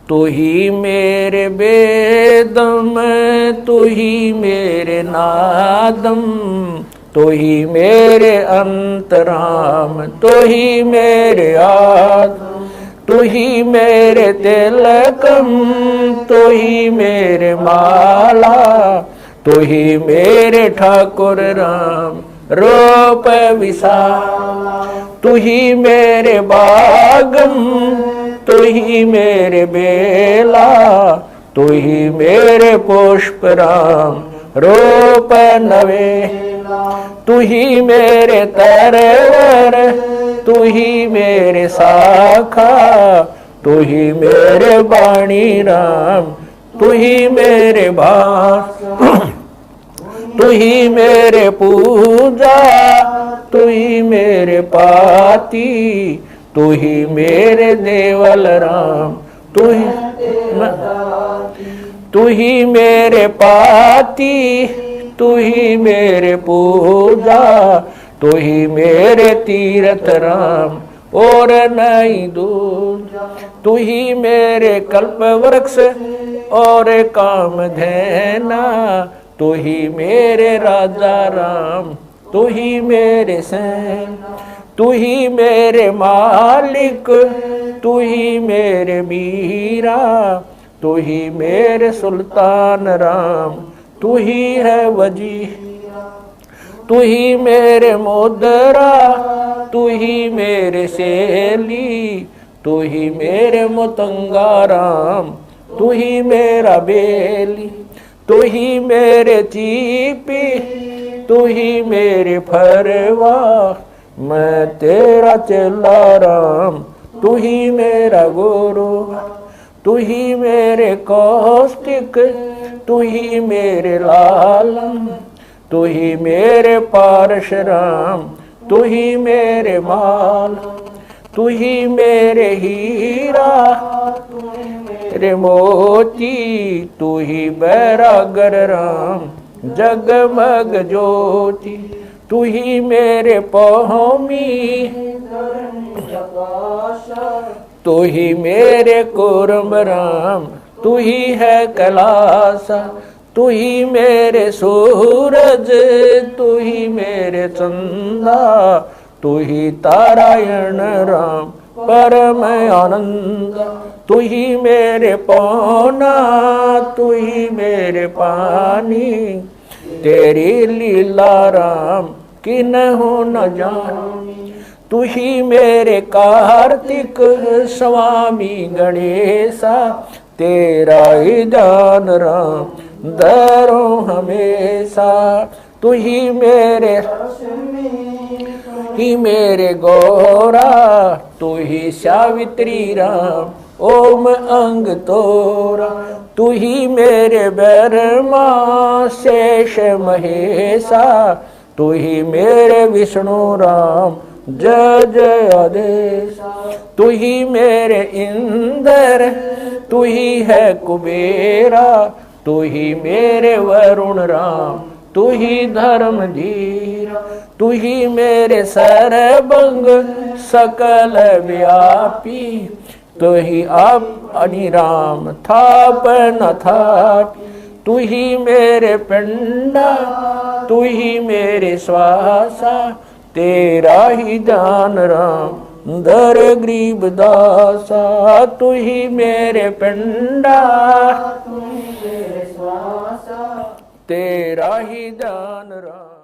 तू ही मेरे बेदम, तू ही मेरे नादम, तू ही मेरे अंतराम, तू ही मेरे आदम, तू ही मेरे तिलकम, तू ही मेरे माला, तू ही मेरे ठाकुर राम रूप विशाला, तू ही मेरे बागम, तू ही मेरे बेला, तू ही मेरे पुष्प राम रूप नवेला, तू ही मेरे तरवर, तू ही मेरे साखा, तू ही मेरे बाणी राम, तू ही मेरे भास, तू ही मेरे पूजा, तू ही मेरे पाती, तू ही मेरे देवल राम, तू ही मेरे पाती, तू ही मेरे पूजा, तू ही मेरे तीर्थ राम और नहीं दूजा, तू ही मेरे कल्प वृक्ष और काम धैना, तू ही मेरे राजा राम, तू ही मेरे सैन, तू ही मेरे मालिक, तू ही मेरे मीरा, तू ही मेरे सुल्तान राम, तू ही है वजी, तू ही मेरे मोदरा, तू ही मेरे सेली, तू ही मेरे मुतंगा राम, तू ही मेरा बेली, तू ही मेरे चीपी, तू ही मेरे फरवा, मैं तेरा चेला राम, तू ही मेरा गुरु, तू ही मेरे कौष्टिक, तू ही मेरे लालम, तू ही मेरे पारश राम, तू ही मेरे माल, तू ही मेरे हीरा, मेरे मोती, तू ही बैरागर राम जगमग ज्योति, तू ही मेरे पौमी, तू ही मेरे कुर्म राम, तू ही है कैलासा, तू ही मेरे सूरज, तू ही मेरे चंदा, तू ही तारायण राम परम आनंद, तू ही मेरे पौना, तू ही मेरे पानी, तेरी लीला राम किन्हु न जानी, तू ही मेरे कार्तिक स्वामी गणेशा, तेरा ही जान राम दरो हमेशा, तू ही मेरे गौरा, तू ही सावित्री राम ओम अंग तोरा, तू ही मेरे ब्रह्मा शेष महेशा, तू ही मेरे विष्णु राम जय जय आदेश, तू ही मेरे इंद्र, तू ही है कुबेरा, तू ही मेरे वरुण राम, तू ही धर्म धीरा, तू ही मेरे सरबंग सकल व्यापी, तू ही आप अनिराम थाप न थापी, तू ही मेरे पिंडा, तू ही मेरे श्वासा, तेरा ही जान राम दर गरीब दासा, तू ही मेरे पिंडा, तू ही मेरे श्वासा, तेरा ही जान राम।